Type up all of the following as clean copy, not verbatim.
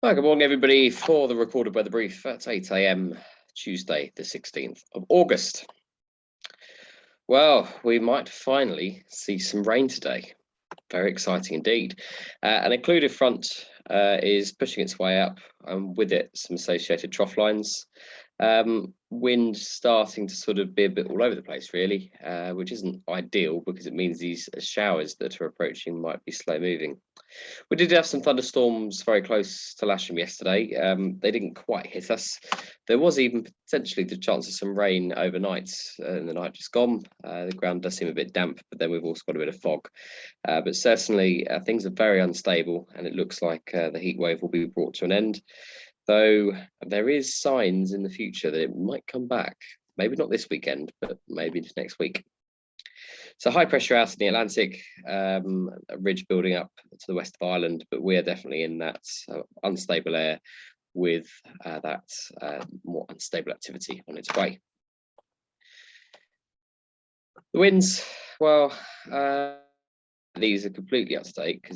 Hi, good morning, everybody, for the recorded weather brief at 8 a.m. Tuesday, the 16th of August. Well, we might finally see some rain today. Very exciting indeed. An included front is pushing its way up, and with it, some associated trough lines. Wind starting to sort of be a bit all over the place, really, which isn't ideal because it means these showers that are approaching might be slow moving. We did have some thunderstorms very close to Lasham yesterday. They didn't quite hit us. There was even potentially the chance of some rain overnight in the night just gone. The ground does seem a bit damp, but then we've also got a bit of fog. But certainly things are very unstable, and it looks like the heat wave will be brought to an end. Though there is signs in the future that it might come back. Maybe not this weekend, but maybe next week. So high pressure out in the Atlantic, a ridge building up to the west of Ireland, but we are definitely in that unstable air with that more unstable activity on its way. The winds, well, these are completely up to date,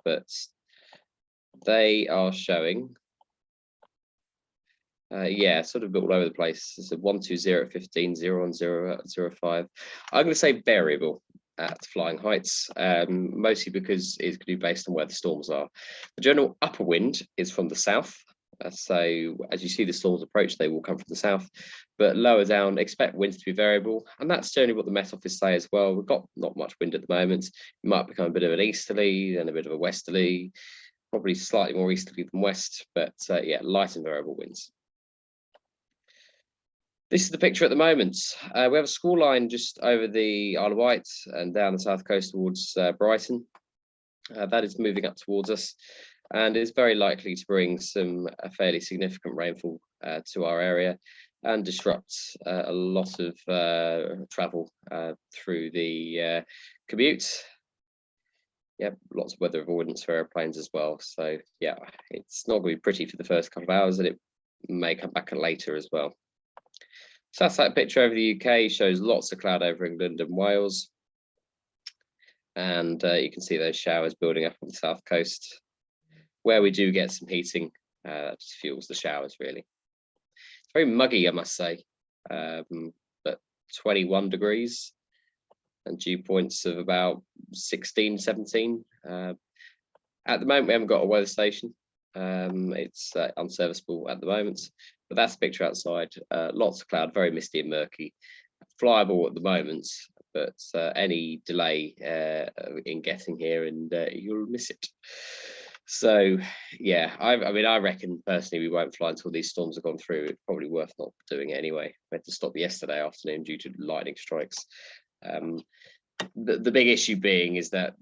but they are showing, sort of a bit all over the place. It's a 120 at 15, 010 at 05. I'm going to say variable at flying heights, mostly because it's going to be based on where the storms are. The general upper wind is from the south. So as you see the storms approach, they will come from the south, but lower down, expect winds to be variable. And that's generally what the Met Office say as well. We've got not much wind at the moment. It might become a bit of an easterly, then a bit of a westerly, probably slightly more easterly than west, but light and variable winds. This is the picture at the moment. We have a squall line just over the Isle of Wight and down the south coast towards Brighton. That is moving up towards us and is very likely to bring some fairly significant rainfall to our area and disrupt a lot of travel through the commute. Yeah, lots of weather avoidance for airplanes as well. So yeah, it's not going to be pretty for the first couple of hours, and it may come back later as well. Satellite picture over the UK shows lots of cloud over England and Wales. And you can see those showers building up on the south coast. Where we do get some heating, just fuels the showers, really. It's very muggy, I must say, but 21 degrees and dew points of about 16, 17. At the moment, we haven't got a weather station. It's unserviceable at the moment, but that's the picture outside. Lots of cloud, very misty and murky, flyable at the moment, but any delay in getting here and you'll miss it. So yeah, I reckon personally we won't fly until these storms have gone through. It's probably worth not doing it anyway. We had to stop yesterday afternoon due to lightning strikes. The big issue being is that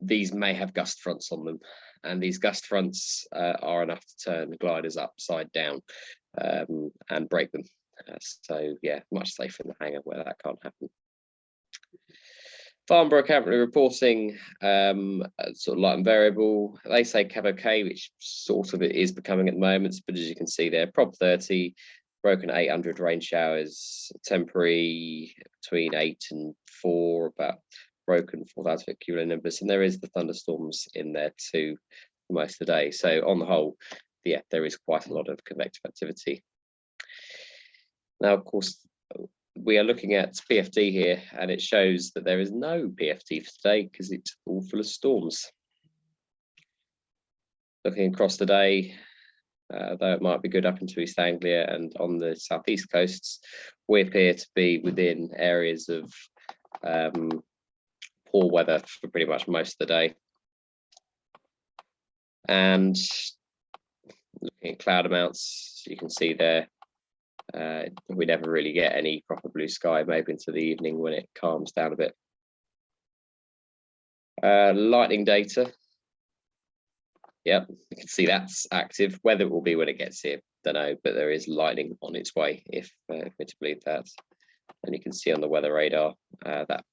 these may have gust fronts on them, and these gust fronts are enough to turn the gliders upside down and break them. So yeah, much safer in the hangar where that can't happen. Farnborough currently reporting sort of light and variable. They say Cab OK, which sort of it is becoming at the moment, but as you can see there, Prop 30, broken 800 rain showers, temporary between 8 and 4, about broken 4,000 cumulonimbus, and there is the thunderstorms in there too for most of the day. So on the whole, yeah, there is quite a lot of convective activity. Now, of course, we are looking at PFD here, and it shows that there is no PFD for today because it's all full of storms. Looking across the day, though it might be good up into East Anglia and on the southeast coasts, we appear to be within areas of poor weather for pretty much most of the day. And looking at cloud amounts, you can see there, we never really get any proper blue sky, maybe into the evening when it calms down a bit. Lightning data. Yep, you can see that's active. Whether it will be when it gets here, don't know, but there is lightning on its way, if we're to believe that. And you can see on the weather radar that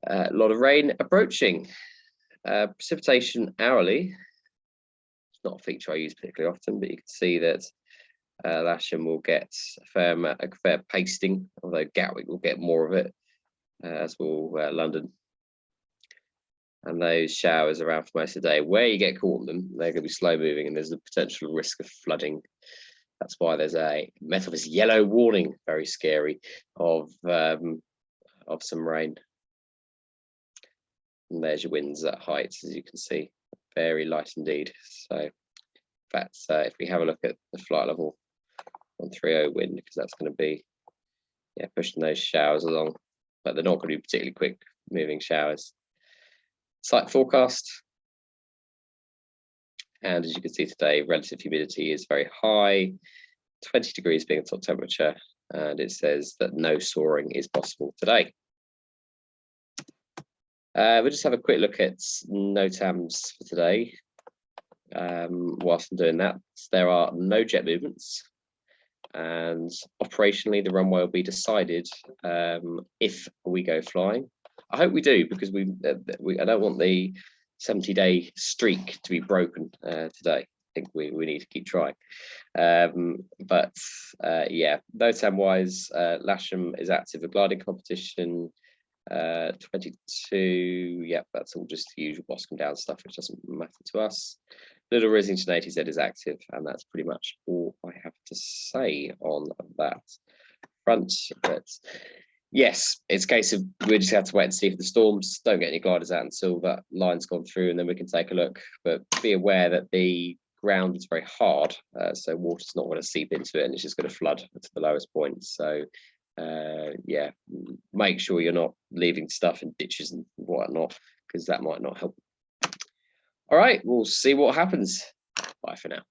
a lot of rain approaching. Precipitation hourly. It's not a feature I use particularly often, but you can see that Lasham will get a fair pasting, although Gatwick will get more of it, as will London. and those showers around for most of the day. Where you get caught in them, they're going to be slow moving, and there's a potential risk of flooding. That's why there's a Methodist yellow warning, very scary, of some rain. And there's your winds at heights, as you can see, very light indeed. So that's if we have a look at the flight level 130 wind, because that's going to be pushing those showers along, but they're not going to be particularly quick moving showers. Site forecast, and as you can see today, relative humidity is very high, 20 degrees being the top temperature, and it says that no soaring is possible today. We'll just have a quick look at NOTAMs for today. Whilst I'm doing that, there are no jet movements, and operationally the runway will be decided if we go flying. I hope we do, because I don't want the 70-day streak to be broken today. I think we need to keep trying. But yeah, NOTAM wise, Lasham is active at gliding competition. 22, yep, that's all just the usual Boscombe down stuff, which doesn't matter to us. Little Rissington ATZ is active, and that's pretty much all I have to say on that front. But yes, it's a case of we just have to wait and see for the storms. Don't get any gliders out until that line's gone through, and then we can take a look. But be aware that the ground is very hard, so water's not going to seep into it, and it's just going to flood to the lowest point. So yeah, make sure you're not leaving stuff in ditches and whatnot, because that might not help. All right, we'll see what happens. Bye for now.